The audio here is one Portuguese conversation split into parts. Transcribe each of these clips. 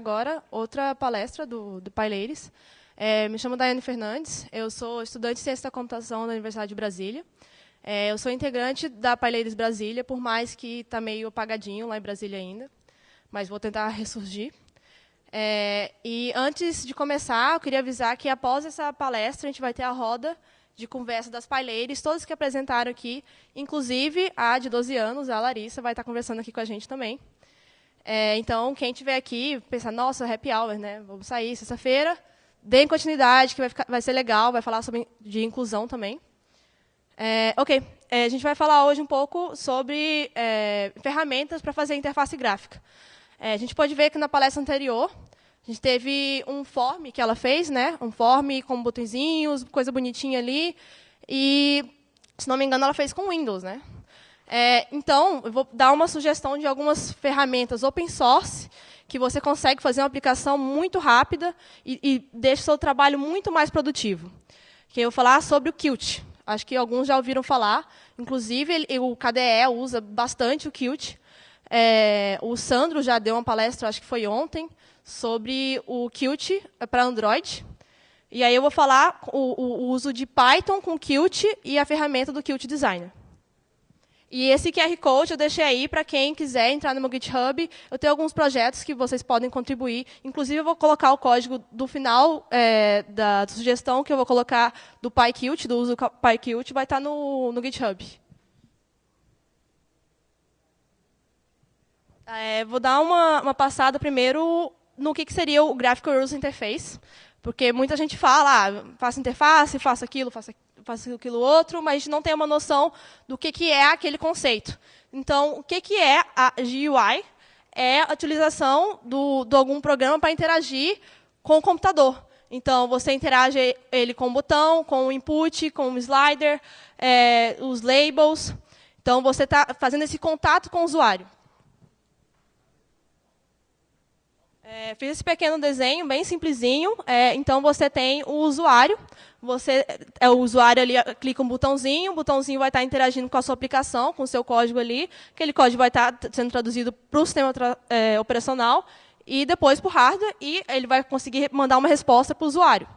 agora outra palestra do PyLadies. Me chamo Daiane Fernandes, eu sou estudante de Ciência da Computação da Universidade de Brasília. Eu sou integrante da PyLadies Brasília, por mais que está meio apagadinho lá em Brasília ainda, mas vou tentar ressurgir. E antes de começar, eu queria avisar que após essa palestra, a gente vai ter a roda de conversa das PyLadies, todos que apresentaram aqui, inclusive a de 12 anos, a Larissa, vai estar conversando aqui com a gente também. Então, quem estiver aqui, pensar, nossa, happy hour, né? Vamos sair sexta-feira, deem continuidade, que vai ser legal, vai falar de inclusão também. A gente vai falar hoje um pouco sobre ferramentas para fazer interface gráfica. A gente pode ver que na palestra anterior, a gente teve um form que ela fez, né? Um form com botõezinhos, coisa bonitinha ali. E, se não me engano, ela fez com Windows, né? Então, eu vou dar uma sugestão de algumas ferramentas open source que você consegue fazer uma aplicação muito rápida e deixa o seu trabalho muito mais produtivo. Que eu vou falar sobre o Qt. Acho que alguns já ouviram falar. Inclusive, o KDE usa bastante o Qt. O Sandro já deu uma palestra, acho que foi ontem, sobre o Qt para Android. E aí eu vou falar o uso de Python com Qt e a ferramenta do Qt Designer. E esse QR Code eu deixei aí para quem quiser entrar no meu GitHub. Eu tenho alguns projetos que vocês podem contribuir. Inclusive, eu vou colocar o código do final da sugestão, que eu vou colocar do PyQt, do uso do PyQt, vai estar no GitHub. Vou dar uma passada primeiro no que seria o Graphical User Interface, porque muita gente fala, faço interface, faço aquilo, faço aquilo outro, mas não tem uma noção do que é aquele conceito. Então, o que é a GUI? É a utilização de algum programa para interagir com o computador. Então, você interage ele com o botão, com o input, com o slider, os labels. Então, você está fazendo esse contato com o usuário. Fiz esse pequeno desenho, bem simplesinho. Então, você tem o usuário. O usuário ali clica um botãozinho, o botãozinho vai estar interagindo com a sua aplicação, com o seu código ali. Aquele código vai estar sendo traduzido para o sistema operacional e depois para o hardware, e ele vai conseguir mandar uma resposta para o usuário.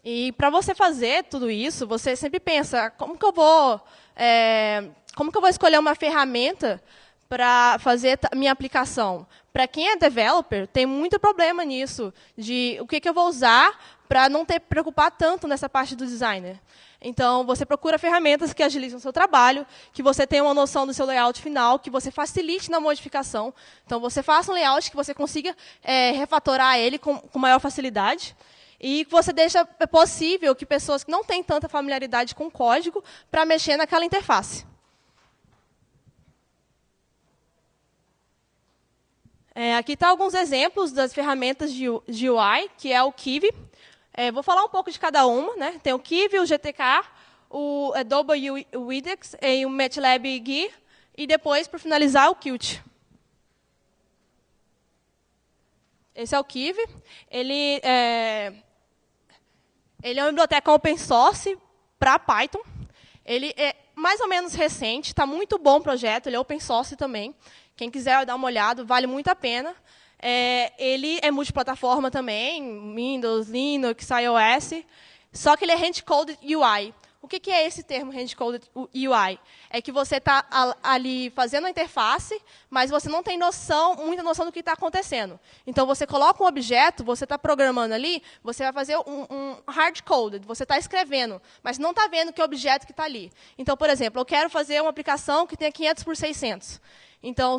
E para você fazer tudo isso, você sempre pensa, como que eu vou escolher uma ferramenta para fazer a minha aplicação? Para quem é developer, tem muito problema nisso, de o que eu vou usar para não ter que preocupar tanto nessa parte do designer. Então, você procura ferramentas que agilizam o seu trabalho, que você tenha uma noção do seu layout final, que você facilite na modificação. Então, você faça um layout que você consiga refatorar ele com maior facilidade. E que você deixa possível que pessoas que não têm tanta familiaridade com o código para mexer naquela interface. Aqui estão alguns exemplos das ferramentas de UI, que é o Kiwi. Vou falar um pouco de cada uma, né? Tem o Kiwi, o GTK, o Adobe Widx e o MATLAB GUI. E depois, para finalizar, o Qt. Esse é o Kiwi. Ele é uma biblioteca open source para Python. Ele é mais ou menos recente, está muito bom o projeto, ele é open source também. Quem quiser dar uma olhada, vale muito a pena. Ele é multiplataforma também, Windows, Linux, iOS, só que ele é hand-coded UI. O que é esse termo hand-coded UI? É que você está ali fazendo a interface, mas você não tem muita noção do que está acontecendo. Então, você coloca um objeto, você está programando ali, você vai fazer um hard-coded, você está escrevendo, mas não está vendo que objeto que está ali. Então, por exemplo, eu quero fazer uma aplicação que tenha 500 por 600. Então,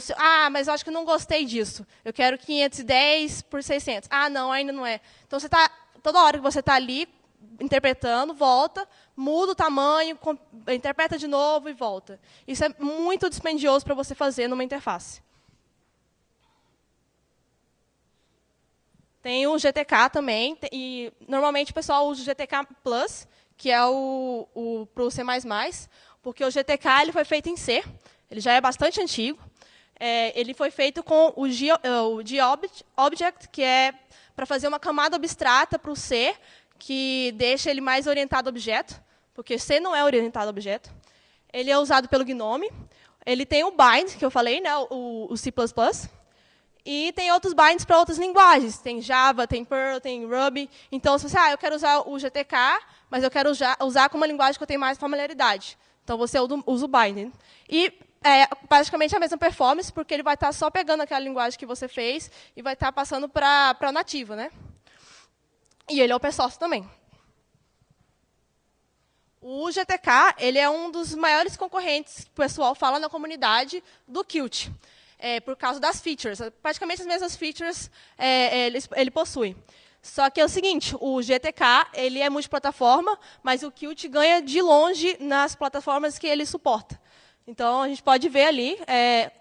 mas eu acho que não gostei disso. Eu quero 510 por 600. Não, ainda não é. Então, toda hora que você está ali, interpretando, volta, muda o tamanho, interpreta de novo e volta. Isso é muito dispendioso para você fazer numa interface. Tem o GTK também, e normalmente o pessoal usa o GTK Plus, que é para o C++, porque o GTK ele foi feito em C, ele já é bastante antigo. Ele foi feito com o GObject, que é para fazer uma camada abstrata para o C, que deixa ele mais orientado a objeto, porque C não é orientado a objeto. Ele é usado pelo GNOME. Ele tem o bind, que eu falei, né, o C++, e tem outros binds para outras linguagens. Tem Java, tem Perl, tem Ruby. Então, se você, eu quero usar o GTK, mas eu quero usar com uma linguagem que eu tenho mais familiaridade. Então, você usa o binding. E é praticamente a mesma performance, porque ele vai estar só pegando aquela linguagem que você fez e vai estar passando para a nativa, né? E ele é open source também. O GTK ele é um dos maiores concorrentes que o pessoal fala na comunidade do Qt, por causa das features. Praticamente as mesmas features ele possui. Só que é o seguinte, o GTK ele é multiplataforma, mas o Qt ganha de longe nas plataformas que ele suporta. Então, a gente pode ver ali,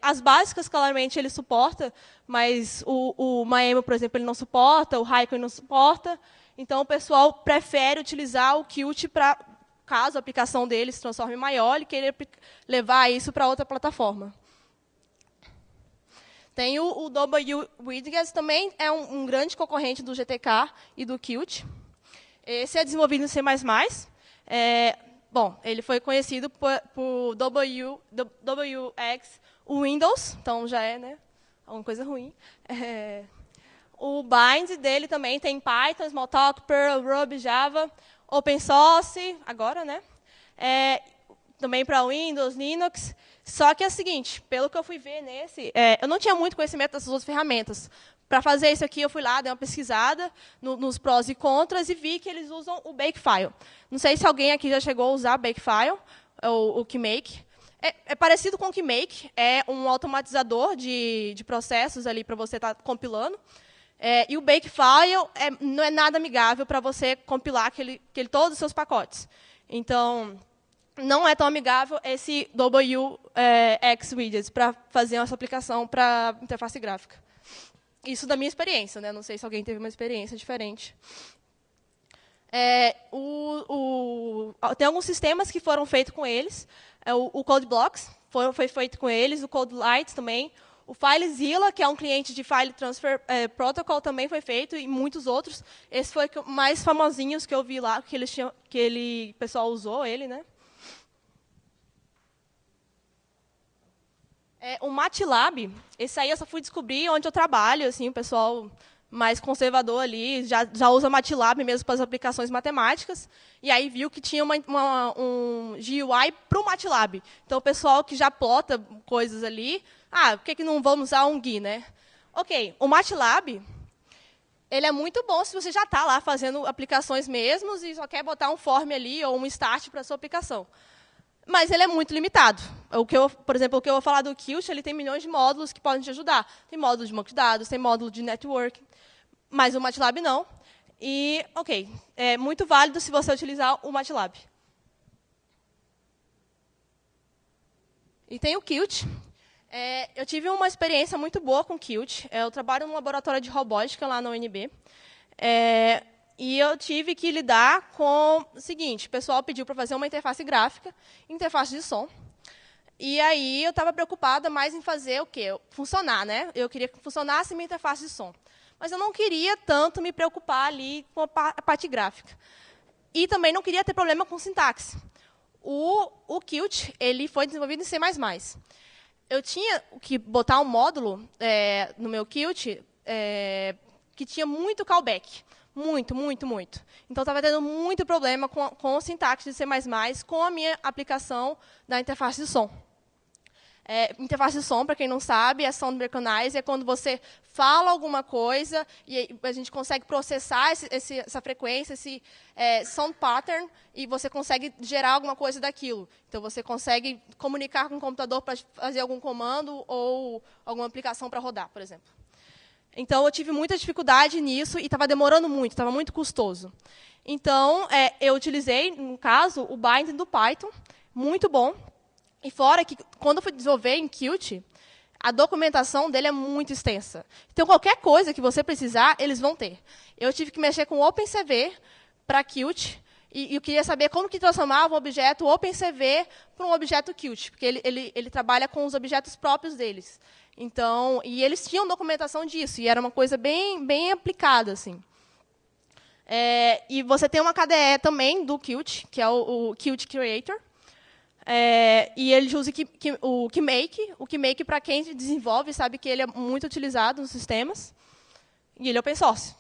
as básicas, claramente, ele suporta, mas o Maemo, por exemplo, ele não suporta, o Haiku ele não suporta. Então, o pessoal prefere utilizar o Qt para, caso a aplicação dele se transforme maior, ele querer levar isso para outra plataforma. Tem o W-Widgets, também é um grande concorrente do GTK e do Qt. Esse é desenvolvido em C++. Bom, ele foi conhecido por WX Windows, então já é, né, alguma coisa ruim. O bind dele também tem Python, Smalltalk, Perl, Ruby, Java, Open Source, agora, né? Também para Windows, Linux. Só que é o seguinte, pelo que eu fui ver nesse, eu não tinha muito conhecimento dessas outras ferramentas. Para fazer isso aqui, eu fui lá, dei uma pesquisada nos prós e contras e vi que eles usam o Bakefile. Não sei se alguém aqui já chegou a usar Bakefile, o KeyMake. É parecido com o KeyMake, é um automatizador de processos ali para você estar compilando. E o Bakefile não é nada amigável para você compilar todos os seus pacotes. Então, não é tão amigável esse WX Widgets para fazer essa aplicação para interface gráfica. Isso da minha experiência, né? Não sei se alguém teve uma experiência diferente. Tem alguns sistemas que foram feitos com eles. O CodeBlocks foi feito com eles, o CodeLite também. O FileZilla, que é um cliente de File Transfer Protocol, também foi feito, e muitos outros. Esse foi o mais famosinhos que eu vi lá, que o pessoal usou ele, né? O MATLAB, esse aí eu só fui descobrir onde eu trabalho, assim, o pessoal mais conservador ali já usa MATLAB mesmo para as aplicações matemáticas, e aí viu que tinha um GUI para o MATLAB. Então, o pessoal que já plota coisas ali, por que não vamos usar um GUI, né? Ok, o MATLAB, ele é muito bom se você já está lá fazendo aplicações mesmos e só quer botar um form ali ou um start para a sua aplicação. Mas ele é muito limitado. Por exemplo, o que eu vou falar do Qt, ele tem milhões de módulos que podem te ajudar. Tem módulo de banco de dados, tem módulo de network, mas o MATLAB não. E, ok, é muito válido se você utilizar o MATLAB. E tem o Qt. Eu tive uma experiência muito boa com o Qt. Eu trabalho num laboratório de robótica lá na UNB. E eu tive que lidar com o seguinte, o pessoal pediu para fazer uma interface gráfica, interface de som. E aí eu estava preocupada mais em fazer o quê? Funcionar, né? Eu queria que funcionasse minha interface de som. Mas eu não queria tanto me preocupar ali com a parte gráfica. E também não queria ter problema com sintaxe. O Qt ele foi desenvolvido em C++. Eu tinha que botar um módulo no meu Qt que tinha muito callback. Muito, muito, muito. Então, estava tendo muito problema com o sintaxe de C++, com a minha aplicação da interface de som. Interface de som, para quem não sabe, é Sound Recognize, é quando você fala alguma coisa e a gente consegue processar essa frequência, esse sound pattern, e você consegue gerar alguma coisa daquilo. Então, você consegue comunicar com o computador para fazer algum comando ou alguma aplicação para rodar, por exemplo. Então, eu tive muita dificuldade nisso e estava demorando muito, estava muito custoso. Então, eu utilizei, no caso, o binding do Python, muito bom. E fora que, quando eu fui desenvolver em Qt, a documentação dele é muito extensa. Então, qualquer coisa que você precisar, eles vão ter. Eu tive que mexer com o OpenCV para Qt, e eu queria saber como que transformava um objeto OpenCV para um objeto Qt, porque ele trabalha com os objetos próprios deles. Então, e eles tinham documentação disso, e era uma coisa bem, bem aplicada, assim. E você tem uma KDE também do Qt, que é o Qt Creator. E ele usa o KeyMake. O KeyMake, para quem desenvolve, sabe que ele é muito utilizado nos sistemas. E ele é open source.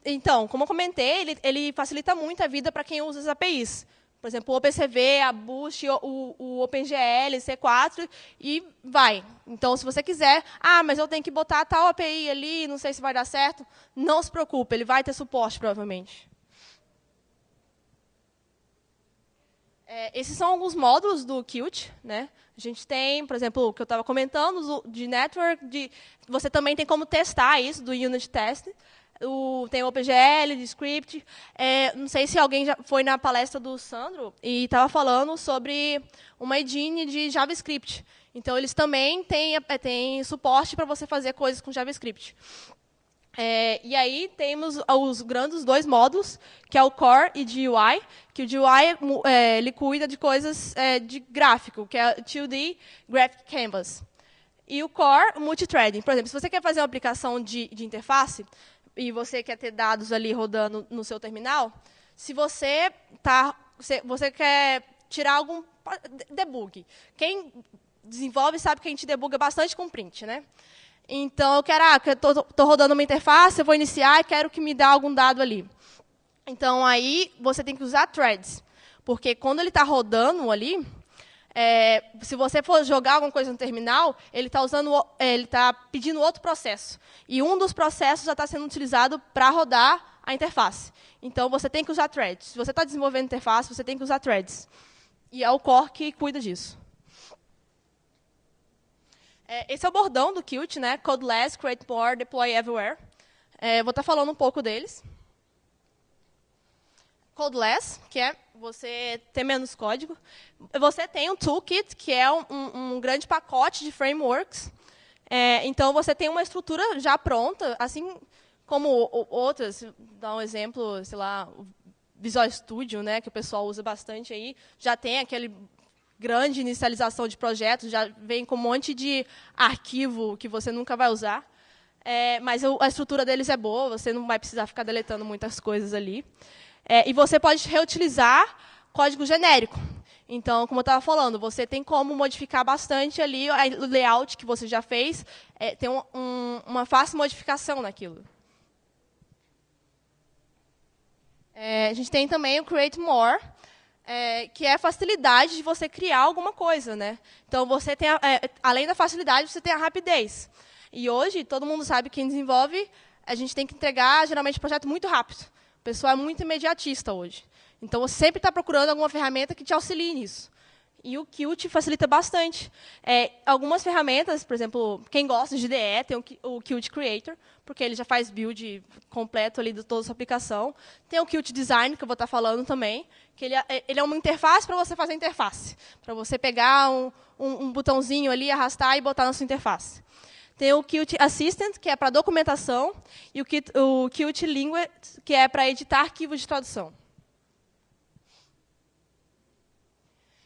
Então, como eu comentei, ele facilita muito a vida para quem usa as APIs. Por exemplo, o OpenCV, a Boost, o OpenGL, C4, e vai. Então, se você quiser, mas eu tenho que botar tal API ali, não sei se vai dar certo, não se preocupe, ele vai ter suporte, provavelmente. Esses são alguns módulos do Qt, né? A gente tem, por exemplo, o que eu estava comentando, de network, você também tem como testar isso, do unit test. Tem o OpenGL, de script. Não sei se alguém já foi na palestra do Sandro e estava falando sobre uma engine de JavaScript. Então, eles também têm suporte para você fazer coisas com JavaScript. E aí temos os grandes dois módulos, que é o Core e GUI, que o GUI ele cuida de coisas de gráfico, que é 2D Graphic Canvas. E o Core, Multithreading. Por exemplo, se você quer fazer uma aplicação de interface, e você quer ter dados ali rodando no seu terminal, se você quer tirar algum debug. Quem desenvolve sabe que a gente debuga bastante com print, né? Então, eu quero, estou rodando uma interface, eu vou iniciar e quero que me dê algum dado ali. Então, aí, você tem que usar threads. Porque quando ele está rodando ali, se você for jogar alguma coisa no terminal, ele está pedindo outro processo. E um dos processos já está sendo utilizado para rodar a interface. Então, você tem que usar threads. Se você está desenvolvendo interface, você tem que usar threads. E é o core que cuida disso. Esse é o bordão do Qt, né? Codeless, Create More, Deploy Everywhere. Vou estar falando um pouco deles. Codeless, que é você ter menos código. Você tem um toolkit, que é um grande pacote de frameworks. Então, você tem uma estrutura já pronta, assim como outras. Dá um exemplo, sei lá, o Visual Studio, né, que o pessoal usa bastante aí. Já tem aquele grande inicialização de projetos, já vem com um monte de arquivo que você nunca vai usar. Mas a estrutura deles é boa, você não vai precisar ficar deletando muitas coisas ali. E você pode reutilizar código genérico. Então, como eu estava falando, você tem como modificar bastante ali o layout que você já fez, tem uma fácil modificação naquilo. A gente tem também o Create More, que é a facilidade de você criar alguma coisa, né? Então, você tem além da facilidade, você tem a rapidez. E hoje, todo mundo sabe que quem desenvolve, a gente tem que entregar, geralmente, um projeto muito rápido. O pessoal é muito imediatista hoje. Então, você sempre está procurando alguma ferramenta que te auxilie nisso. E o Qt facilita bastante. Algumas ferramentas, por exemplo, quem gosta de IDE, tem o Qt Creator, porque ele já faz build completo ali de toda a sua aplicação. Tem o Qt Design, que eu vou estar falando também, que ele é uma interface para você fazer interface. Para você pegar um botãozinho ali, arrastar e botar na sua interface. Tem o Qt Assistant, que é para documentação, e o Qt Linguist, que é para editar arquivos de tradução.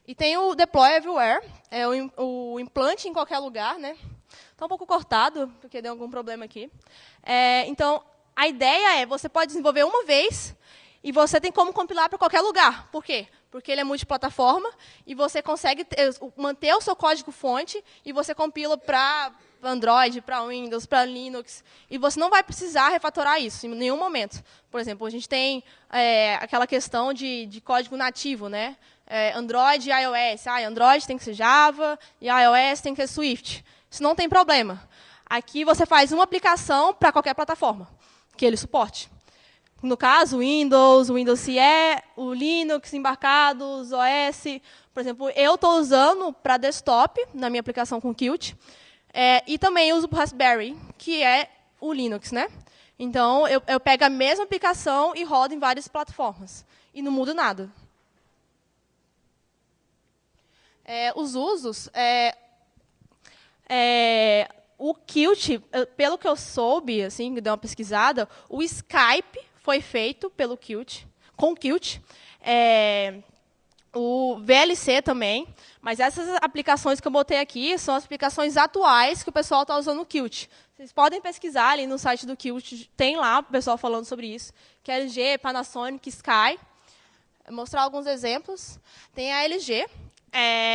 E tem o Deploy Everywhere, o implante em qualquer lugar, né? Está um pouco cortado, porque deu algum problema aqui. Então, a ideia você pode desenvolver uma vez e você tem como compilar para qualquer lugar. Por quê? Porque ele é multiplataforma e você consegue manter o seu código-fonte e você compila para Android, para Windows, para Linux, e você não vai precisar refatorar isso em nenhum momento. Por exemplo, a gente tem aquela questão de código nativo, né? Android e iOS. Android tem que ser Java e iOS tem que ser Swift. Isso não tem problema. Aqui você faz uma aplicação para qualquer plataforma que ele suporte. No caso, Windows CE, o Linux embarcado, os OS. Por exemplo, eu estou usando para desktop, na minha aplicação com Qt, e também uso o Raspberry, que é o Linux, né? Então, eu pego a mesma aplicação e rodo em várias plataformas. E não muda nada. Os usos... o Qt, pelo que eu soube, assim, dei uma pesquisada, o Skype foi feito pelo Qt, com o Qt. o VLC também, mas essas aplicações que eu botei aqui são as aplicações atuais que o pessoal está usando no Qt. Vocês podem pesquisar ali no site do Qt, tem lá o pessoal falando sobre isso, que é LG, Panasonic, Sky. Vou mostrar alguns exemplos. Tem a LG.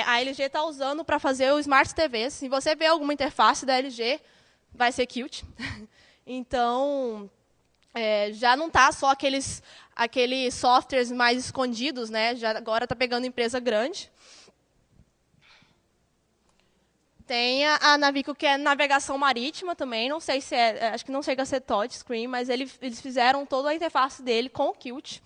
A LG está usando para fazer o Smart TVs. Se você vê alguma interface da LG, vai ser Qt. Então, já não está só aqueles softwares mais escondidos, né? Já agora está pegando empresa grande. Tem a Navico, que é navegação marítima também. Não sei se acho que não chega a ser touchscreen, mas eles fizeram toda a interface dele com o Qt.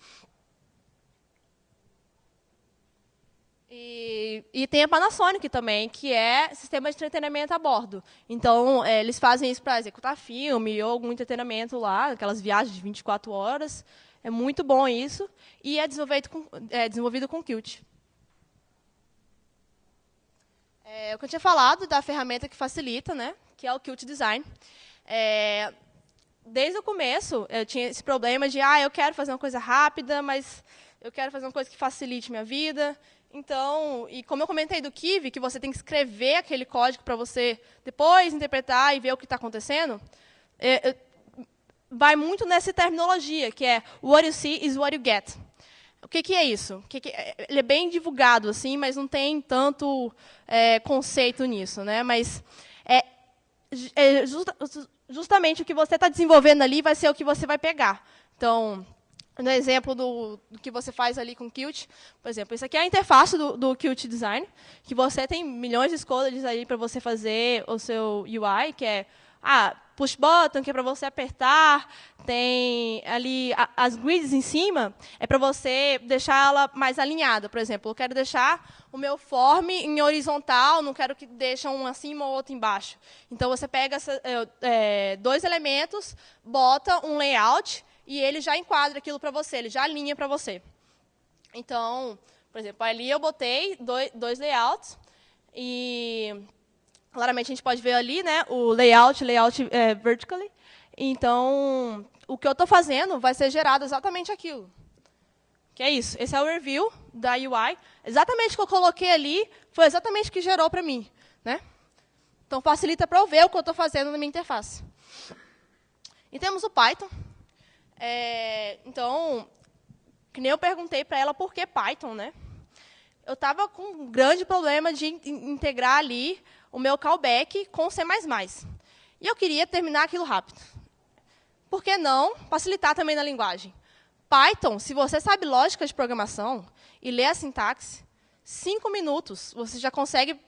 E tem a Panasonic também, que é sistema de entretenimento a bordo. Então, eles fazem isso para executar filme ou algum entretenimento lá, aquelas viagens de 24 horas. É muito bom isso. E é desenvolvido com Qt. O que eu tinha falado da ferramenta que facilita, né, que é o Qt Design. Desde o começo, eu tinha esse problema de, eu quero fazer uma coisa rápida, mas eu quero fazer uma coisa que facilite minha vida. Então, e como eu comentei do Kiwi, que você tem que escrever aquele código para você depois interpretar e ver o que está acontecendo, vai muito nessa terminologia, que é what you see is what you get. O que é isso? Ele é bem divulgado, assim, mas não tem tanto conceito nisso, né? Mas justamente o que você está desenvolvendo ali vai ser o que você vai pegar. Então, no exemplo do que você faz ali com o Qt, por exemplo, isso aqui é a interface do Qt Design, que você tem milhões de escolhas aí para você fazer o seu UI, que é push button, que é para você apertar, tem ali as grids em cima, é para você deixar ela mais alinhada. Por exemplo, eu quero deixar o meu form em horizontal, não quero que deixe um acima ou outro embaixo. Então, você pega dois elementos, bota um layout, e ele já enquadra aquilo para você, ele já alinha para você. Então, por exemplo, ali eu botei dois layouts, e claramente a gente pode ver ali, né, o layout vertically. Então, o que eu estou fazendo vai ser gerado exatamente aquilo. Que é isso. Esse é o review da UI. Exatamente o que eu coloquei ali foi exatamente o que gerou para mim, né? Então, facilita para eu ver o que eu estou fazendo na minha interface. E temos o Python. Então, que nem eu perguntei para ela por que Python, né? Eu estava com um grande problema de integrar ali o meu callback com C++. E eu queria terminar aquilo rápido. Por que não facilitar também na linguagem? Python, se você sabe lógica de programação e lê a sintaxe, 5 minutos você já consegue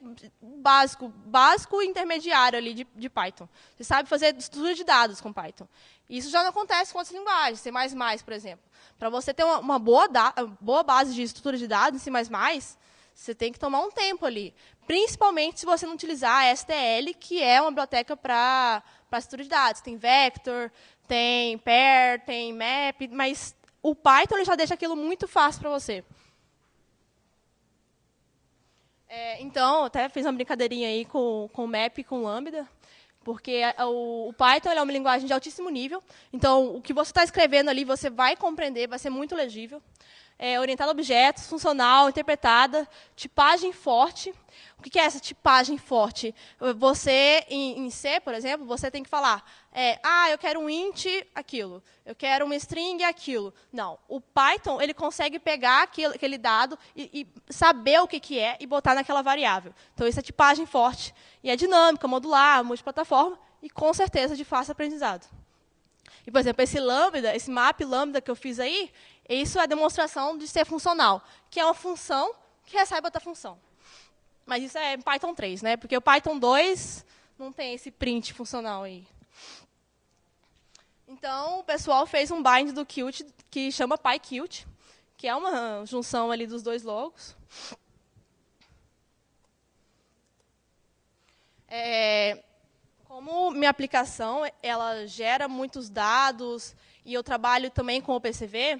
básico e intermediário ali de Python. Você sabe fazer estrutura de dados com Python. Isso já não acontece com outras linguagens, C++, por exemplo. Para você ter uma boa base de estrutura de dados em C++, você tem que tomar um tempo ali. Principalmente se você não utilizar a STL, que é uma biblioteca para estrutura de dados. Tem vector, tem pair, tem map, mas o Python ele já deixa aquilo muito fácil para você. Então, até fiz uma brincadeirinha aí com o map e com o lambda, porque o Python é uma linguagem de altíssimo nível. Então, o que você está escrevendo ali, você vai compreender, vai ser muito legível. Orientada a objetos, funcional, interpretada, tipagem forte. O que é essa tipagem forte? Você, em C, por exemplo, você tem que falar, eu quero um int, aquilo. Eu quero uma string, aquilo. Não. O Python ele consegue pegar aquele dado e saber o que é e botar naquela variável. Então, isso é tipagem forte. E é dinâmica, modular, multiplataforma e, com certeza, de fácil aprendizado. E, por exemplo, esse map lambda que eu fiz aí, isso é demonstração de ser funcional, que é uma função que recebe outra função. Mas isso é Python 3, né? Porque o Python 2 não tem esse print funcional aí. Então, o pessoal fez um bind do Qt que chama PyQt, que é uma junção ali dos dois logos. Como minha aplicação ela gera muitos dados e eu trabalho também com o PCV,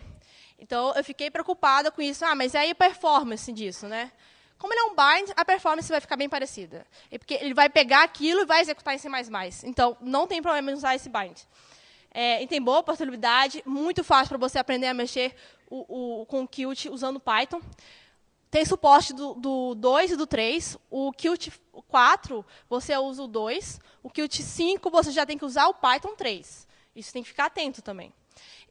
então eu fiquei preocupada com isso. Mas aí a performance disso, né? Como ele é um bind, a performance vai ficar bem parecida. Porque ele vai pegar aquilo e vai executar em C++. Então, não tem problema em usar esse bind. E tem boa portabilidade, muito fácil para você aprender a mexer com o Qt usando Python. Tem suporte do 2 e do 3. O Qt 4, você usa o 2. O Qt 5, você já tem que usar o Python 3. Isso tem que ficar atento também.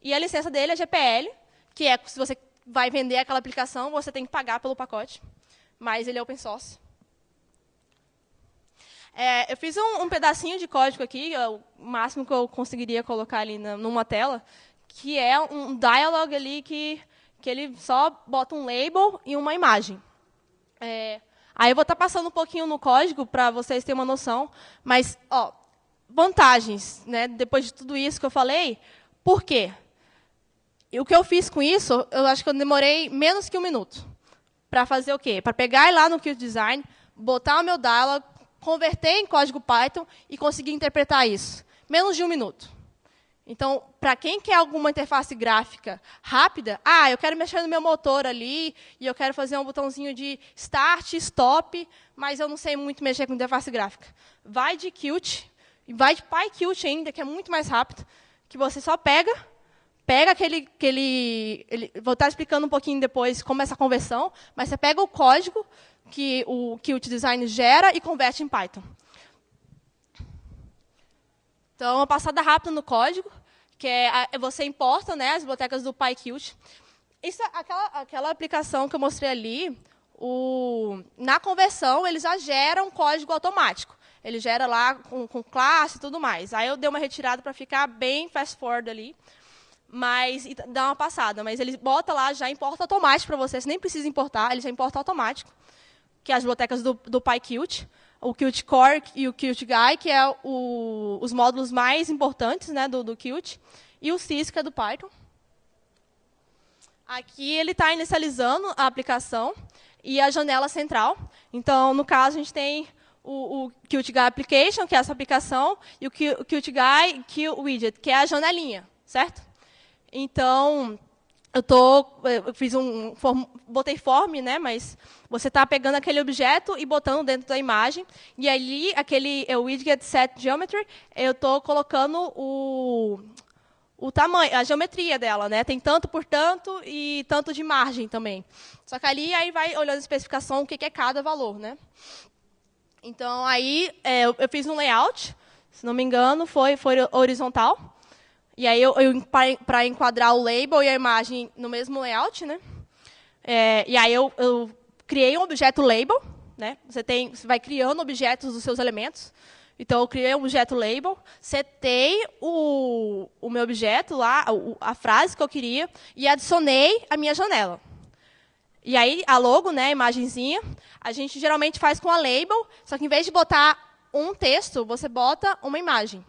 E a licença dele é GPL, que é, se você vai vender aquela aplicação, você tem que pagar pelo pacote. Mas ele é open source. Eu fiz um pedacinho de código aqui, o máximo que eu conseguiria colocar ali numa tela, que é um dialog ali que ele só bota um label e uma imagem. Aí eu vou estar passando um pouquinho no código para vocês terem uma noção, mas vantagens, né, depois de tudo isso que eu falei, por quê? E o que eu fiz com isso, eu acho que eu demorei menos que 1 minuto. Para fazer o quê? Para pegar lá no Qt Design, botar o meu dialog, converter em código Python e conseguir interpretar isso. Menos de 1 minuto. Então, para quem quer alguma interface gráfica rápida, eu quero mexer no meu motor ali, e eu quero fazer um botãozinho de start, stop, mas eu não sei muito mexer com interface gráfica. Vai de Qt, e vai de PyQt ainda, que é muito mais rápido, que você só pega vou estar explicando um pouquinho depois como é essa conversão, mas você pega o código que o Qt Design gera e converte em Python. Então, uma passada rápida no código, que você importa, né, as bibliotecas do PyQt. Isso, aquela aplicação que eu mostrei ali, na conversão, ele já gera um código automático. Ele gera lá com classe e tudo mais. Aí eu dei uma retirada para ficar bem fast forward ali. E dá uma passada, mas ele bota lá, já importa automático para você, você nem precisa importar, ele já importa automático, que é as bibliotecas do PyQt, o Qt Core e o Qt Guy, que é os módulos mais importantes, né, do Qt, e o Sys, que é do Python. Aqui ele está inicializando a aplicação e a janela central. Então, no caso, a gente tem o Qt Guy Application, que é essa aplicação, e o Qt Guy Q Widget, que é a janelinha, certo? Então, eu botei form, né, mas você está pegando aquele objeto e botando dentro da imagem, e ali, aquele widget set geometry, eu estou colocando o tamanho, a geometria dela, né? Tem tanto por tanto e tanto de margem também. Só que ali aí vai olhando a especificação, o que é cada valor, né? Então, aí eu fiz um layout, se não me engano, foi horizontal. E aí, para enquadrar o label e a imagem no mesmo layout, né? E aí, eu criei um objeto label. Né? Você vai criando objetos dos seus elementos. Então, eu criei um objeto label, setei o meu objeto lá, a frase que eu queria, e adicionei a minha janela. E aí, a logo, né, a imagenzinha, a gente geralmente faz com a label, só que em vez de botar um texto, você bota uma imagem.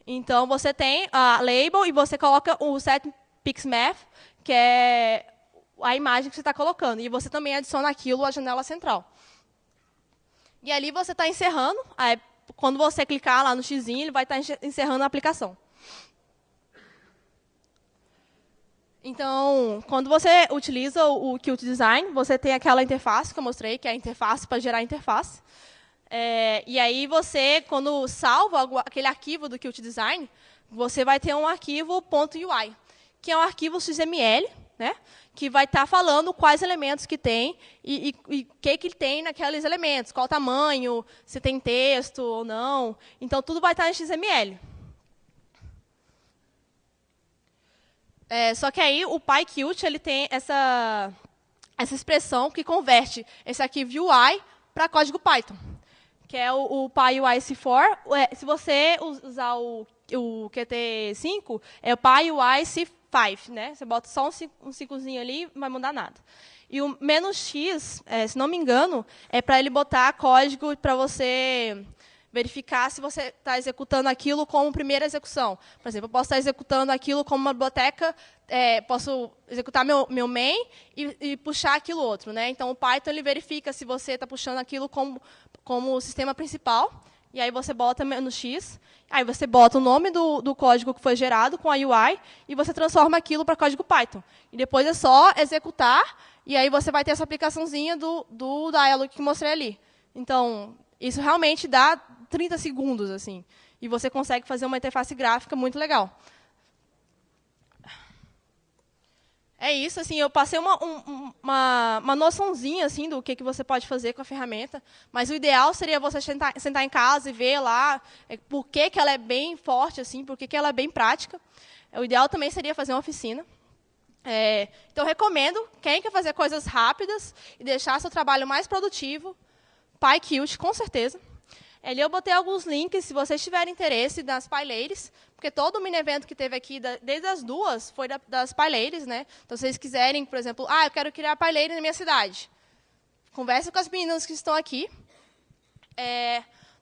Então, você tem a label e você coloca o setPixMath, que é a imagem que você está colocando. E você também adiciona aquilo à janela central. E ali você está encerrando. Quando você clicar lá no xizinho, ele vai estar encerrando a aplicação. Então, quando você utiliza o Qt Design, você tem aquela interface que eu mostrei, que é a interface para gerar interface. E aí você, quando salva aquele arquivo do Qt Design, você vai ter um arquivo .ui, que é um arquivo XML, né, que vai estar falando quais elementos que tem e o que tem naqueles elementos, qual o tamanho, se tem texto ou não. Então, tudo vai estar em XML. Só que aí o PyQt ele tem essa expressão que converte esse arquivo UI para código Python, que é o PyUI-C4. Se você usar o Qt5, é o PyUI-C5. Né? Você bota só um 5zinho ali, não vai mudar nada. E o "-x", se não me engano, é para ele botar código para você verificar se você está executando aquilo como primeira execução. Por exemplo, eu posso estar executando aquilo como uma biblioteca, posso executar meu main e puxar aquilo outro. Né? Então, o Python ele verifica se você está puxando aquilo como o sistema principal, e aí você bota "-x", aí você bota o nome do código que foi gerado com a UI, e você transforma aquilo para código Python. E depois é só executar, e aí você vai ter essa aplicaçãozinha do dialog que mostrei ali. Então, isso realmente dá 30 segundos, assim, e você consegue fazer uma interface gráfica muito legal. É isso, assim, eu passei uma noçãozinha assim, do que você pode fazer com a ferramenta, mas o ideal seria você sentar em casa e ver lá por que ela é bem forte, assim, por que ela é bem prática. O ideal também seria fazer uma oficina. Então, eu recomendo, quem quer fazer coisas rápidas e deixar seu trabalho mais produtivo, PyQt, com certeza. Ali eu botei alguns links, se vocês tiverem interesse, das PyLadies, porque todo o mini-evento que teve aqui, desde as duas, foi das PyLadies, né? Então, se vocês quiserem, por exemplo, eu quero criar PyLady na minha cidade, conversa com as meninas que estão aqui.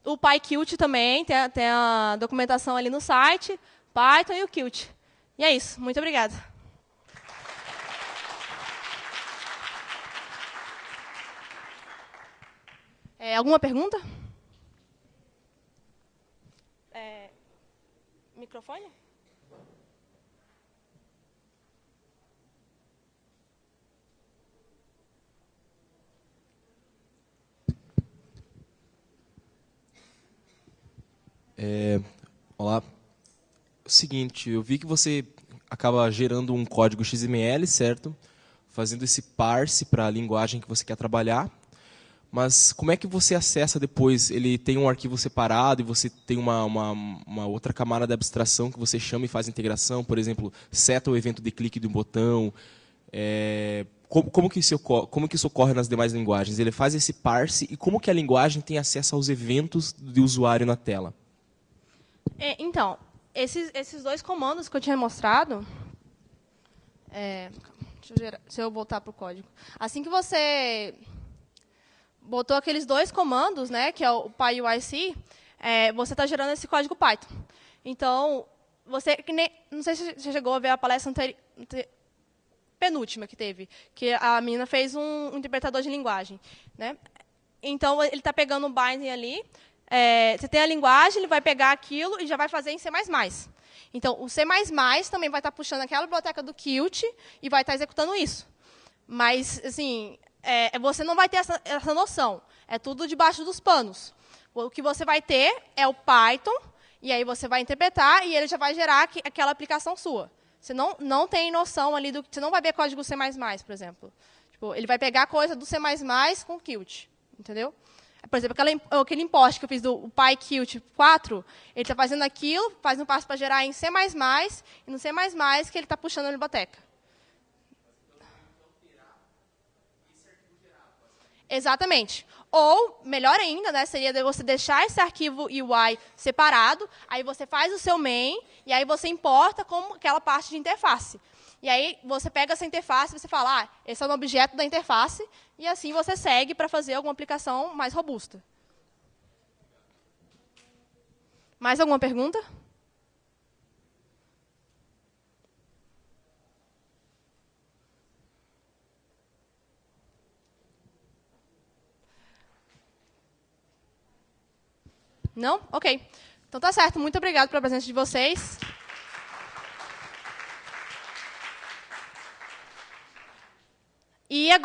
O PyQt também, tem a documentação ali no site, Python e o Qt. E é isso, muito obrigada. Alguma pergunta? Microfone? Olá. O seguinte, eu vi que você acaba gerando um código XML, certo? Fazendo esse parse para a linguagem que você quer trabalhar. Mas como é que você acessa depois? Ele tem um arquivo separado e você tem uma outra camada de abstração que você chama e faz integração? Por exemplo, seta o evento de clique de um botão. Como que isso ocorre nas demais linguagens? Ele faz esse parse e como que a linguagem tem acesso aos eventos do usuário na tela? Então, esses dois comandos que eu tinha mostrado... deixa eu voltar para o código. Assim que você botou aqueles dois comandos, né, que é o PyUIC, você está gerando esse código Python. Então, não sei se você chegou a ver a palestra penúltima que teve, que a menina fez um interpretador de linguagem, né? Então, ele está pegando o binding ali, você tem a linguagem, ele vai pegar aquilo e já vai fazer em C++. Então, o C++ também vai estar puxando aquela biblioteca do Qt e vai estar executando isso. Mas, assim, você não vai ter essa noção. É tudo debaixo dos panos. O que você vai ter é o Python, e aí você vai interpretar e ele já vai gerar aquela aplicação sua. Você não tem noção ali do... Você não vai ver código C++, por exemplo. Tipo, ele vai pegar coisa do C++ com Qt. Entendeu? Por exemplo, aquele import que eu fiz do PyQt 4, ele está fazendo aquilo, faz um passo para gerar em C++, e no C++ que ele está puxando a biblioteca. Exatamente. Ou, melhor ainda, né, seria você deixar esse arquivo UI separado, aí você faz o seu main, e aí você importa como aquela parte de interface. E aí você pega essa interface e você fala, esse é um objeto da interface, e assim você segue para fazer alguma aplicação mais robusta. Mais alguma pergunta? Não? Ok. Então tá certo. Muito obrigado pela presença de vocês. E agora